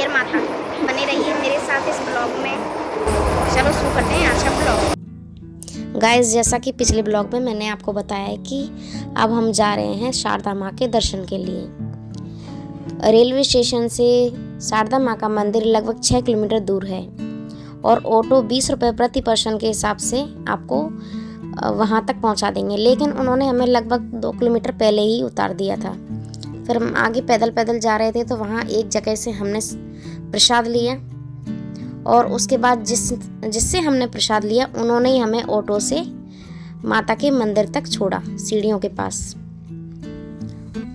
मैयर माता। बने रहिए मेरे साथ इस ब्लॉग में। चलो शुरू करते हैं आज का ब्लॉग। गाइस, जैसा कि पिछले ब्लॉग में मैंने आपको बताया है कि अब हम जा रहे हैं शारदा माँ के दर्शन के लिए। रेलवे स्टेशन से शारदा माँ का मंदिर लगभग 6 किलोमीटर दूर है और ऑटो 20 रुपये प्रति पर्सन के हिसाब से आपको वहाँ तक पहुँचा देंगे। लेकिन उन्होंने हमें लगभग 2 किलोमीटर पहले ही उतार दिया था। फिर हम आगे पैदल पैदल जा रहे थे तो वहाँ एक जगह से हमने प्रसाद लिया और उसके बाद जिससे हमने प्रसाद लिया उन्होंने ही हमें ऑटो से माता के मंदिर तक छोड़ा, सीढ़ियों के पास।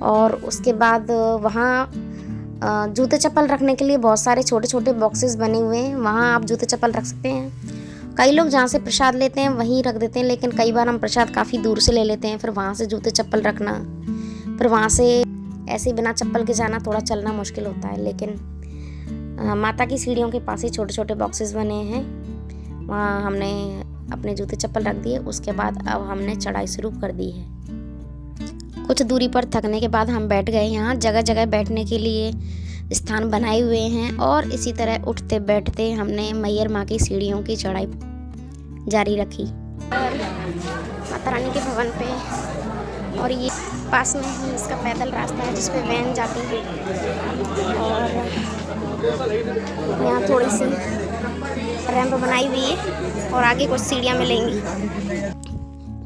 और उसके बाद वहाँ जूते चप्पल रखने के लिए बहुत सारे छोटे छोटे बॉक्सेस बने हुए हैं। वहाँ आप जूते चप्पल रख सकते हैं। कई लोग जहाँ से प्रसाद लेते हैं वहीं रख देते हैं, लेकिन कई बार हम प्रसाद काफ़ी दूर से ले लेते हैं, फिर वहाँ से जूते चप्पल रखना, फिर वहाँ से ऐसे बिना चप्पल के जाना, थोड़ा चलना मुश्किल होता है। लेकिन माता की सीढ़ियों के पास ही छोटे छोटे बॉक्सेस बने हैं, वहाँ हमने अपने जूते चप्पल रख दिए। उसके बाद अब हमने चढ़ाई शुरू कर दी है। कुछ दूरी पर थकने के बाद हम बैठ गए। यहाँ जगह जगह बैठने के लिए स्थान बनाए हुए हैं और इसी तरह उठते बैठते हमने मैयर माँ की सीढ़ियों की चढ़ाई जारी रखी। और माता रानी के भवन पे, और ये पास में ही इसका पैदल रास्ता है जिस पे वैन जाती है। और यहाँ थोड़ी सी रैंप बनाई हुई है और आगे कुछ सीढ़ियाँ मिलेंगी।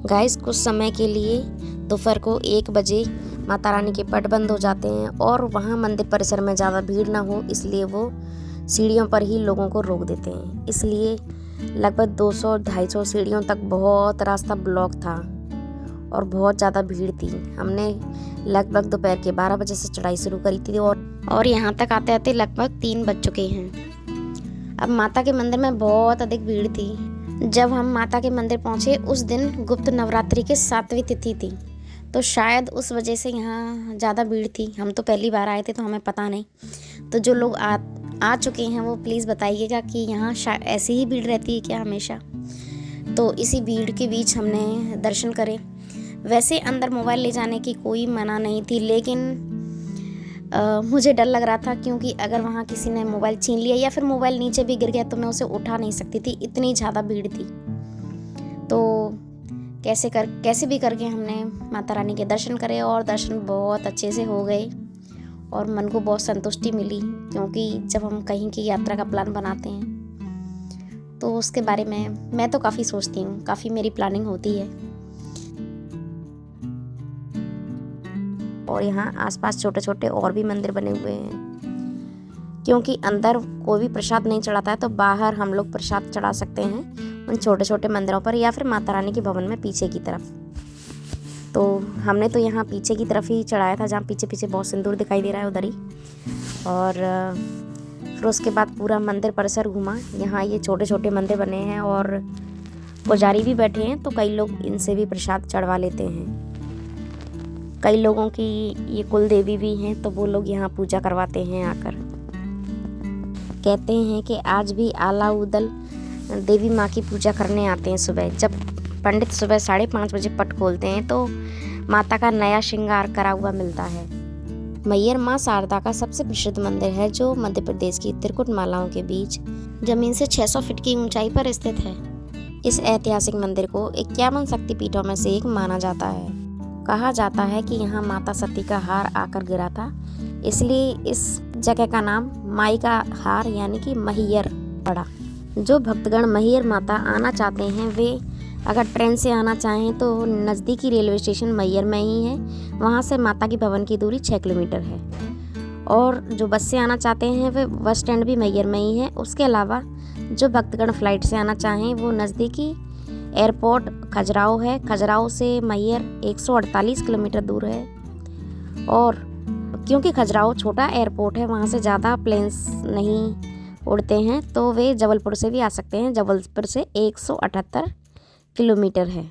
गाइस, कुछ समय के लिए दोपहर को 1 बजे माता रानी के पट बंद हो जाते हैं और वहाँ मंदिर परिसर में ज़्यादा भीड़ ना हो इसलिए वो सीढ़ियों पर ही लोगों को रोक देते हैं। इसलिए लगभग 200-250 सीढ़ियों तक बहुत रास्ता ब्लॉक था और बहुत ज़्यादा भीड़ थी। हमने लगभग दोपहर के 12 बजे से चढ़ाई शुरू करी थी और यहाँ तक आते आते लगभग 3 बज चुके हैं। अब माता के मंदिर में बहुत अधिक भीड़ थी। जब हम माता के मंदिर पहुँचे उस दिन गुप्त नवरात्रि के 7वीं तिथि थी, तो शायद उस वजह से यहाँ ज़्यादा भीड़ थी। हम तो पहली बार आए थे तो हमें पता नहीं। तो जो लोग आ चुके हैं वो प्लीज़ बताइएगा कि यहाँ ऐसी ही भीड़ रहती है क्या हमेशा। तो इसी भीड़ के बीच हमने दर्शन करे। वैसे अंदर मोबाइल ले जाने की कोई मना नहीं थी, लेकिन मुझे डर लग रहा था क्योंकि अगर वहाँ किसी ने मोबाइल छीन लिया या फिर मोबाइल नीचे भी गिर गया तो मैं उसे उठा नहीं सकती थी, इतनी ज़्यादा भीड़ थी। तो कैसे भी करके हमने माता रानी के दर्शन करे और दर्शन बहुत अच्छे से हो गए और मन को बहुत संतुष्टि मिली। क्योंकि जब हम कहीं की यात्रा का प्लान बनाते हैं तो उसके बारे में मैं तो काफ़ी सोचती हूँ, काफ़ी मेरी प्लानिंग होती है। और यहाँ आसपास छोटे छोटे और भी मंदिर बने हुए हैं। क्योंकि अंदर कोई भी प्रसाद नहीं चढ़ाता है तो बाहर हम लोग प्रसाद चढ़ा सकते हैं उन छोटे छोटे मंदिरों पर या फिर माता रानी के भवन में पीछे की तरफ। तो हमने तो यहाँ पीछे की तरफ ही चढ़ाया था, जहाँ पीछे पीछे बहुत सिंदूर दिखाई दे रहा है उधर ही। और फिर उसके बाद पूरा मंदिर परिसर घूमा। यहाँ ये छोटे छोटे मंदिर बने हैं और पुजारी भी बैठे हैं, तो कई लोग इनसे भी प्रसाद चढ़वा लेते हैं। कई लोगों की ये कुल देवी भी हैं तो वो लोग यहाँ पूजा करवाते हैं आकर। कहते हैं कि आज भी आलाउदल देवी माँ की पूजा करने आते हैं सुबह। जब पंडित सुबह 5:30 बजे पट खोलते हैं तो माता का नया श्रृंगार करा हुआ मिलता है। मैयर माँ शारदा का सबसे प्रसिद्ध मंदिर है जो मध्य प्रदेश की त्रिकुट मालाओं के बीच जमीन से 600 फीट की ऊंचाई पर स्थित है। इस ऐतिहासिक मंदिर को 51 शक्तिपीठों में से एक माना जाता है। कहा जाता है कि यहाँ माता सती का हार आकर गिरा था, इसलिए इस जगह का नाम माई का हार यानी कि मैहर पड़ा। जो भक्तगण मैहर माता आना चाहते हैं वे अगर ट्रेन से आना चाहें तो नज़दीकी रेलवे स्टेशन मैहर में ही है। वहाँ से माता की भवन की दूरी 6 किलोमीटर है। और जो बस से आना चाहते हैं वे बस स्टैंड भी मैहर में ही है। उसके अलावा जो भक्तगण फ्लाइट से आना चाहें वो नज़दीकी एयरपोर्ट खजुराहो है। खजुराहो से मैहर 148 किलोमीटर दूर है। और क्योंकि खजुराहो छोटा एयरपोर्ट है, वहाँ से ज़्यादा प्लेन्स नहीं उड़ते हैं, तो वे जबलपुर से भी आ सकते हैं। जबलपुर से 178 किलोमीटर है।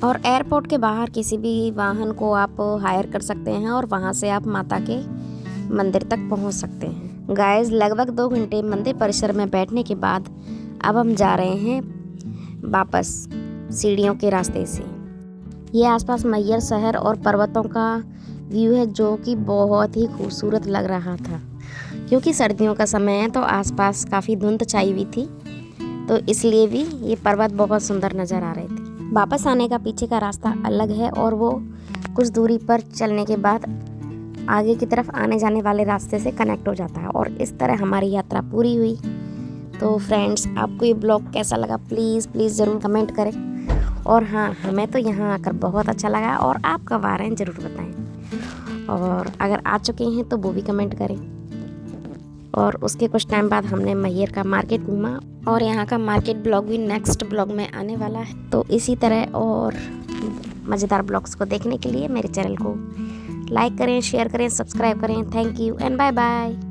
और एयरपोर्ट के बाहर किसी भी वाहन को आप हायर कर सकते हैं और वहाँ से आप माता के मंदिर तक पहुँच सकते हैं। गाइस, लगभग 2 घंटे मंदिर परिसर में बैठने के बाद अब हम जा रहे हैं वापस सीढ़ियों के रास्ते से। ये आसपास मैहर शहर और पर्वतों का व्यू है जो कि बहुत ही खूबसूरत लग रहा था। क्योंकि सर्दियों का समय है तो आसपास काफ़ी धुंध छाई हुई थी, तो इसलिए भी ये पर्वत बहुत सुंदर नज़र आ रहे थे। वापस आने का पीछे का रास्ता अलग है और वो कुछ दूरी पर चलने के बाद आगे की तरफ आने जाने वाले रास्ते से कनेक्ट हो जाता है और इस तरह हमारी यात्रा पूरी हुई। तो फ्रेंड्स, आपको ये ब्लॉग कैसा लगा प्लीज़ ज़रूर कमेंट करें। और हाँ, हमें तो यहाँ आकर बहुत अच्छा लगा और आप कब आ रहे हैं ज़रूर बताएं। और अगर आ चुके हैं तो वो भी कमेंट करें। और उसके कुछ टाइम बाद हमने मैहर का मार्केट घूमा और यहाँ का मार्केट ब्लॉग भी नेक्स्ट ब्लॉग में आने वाला है। तो इसी तरह और मज़ेदार ब्लॉग्स को देखने के लिए मेरे चैनल को लाइक करें, शेयर करें, सब्सक्राइब करें। Thank you and bye bye.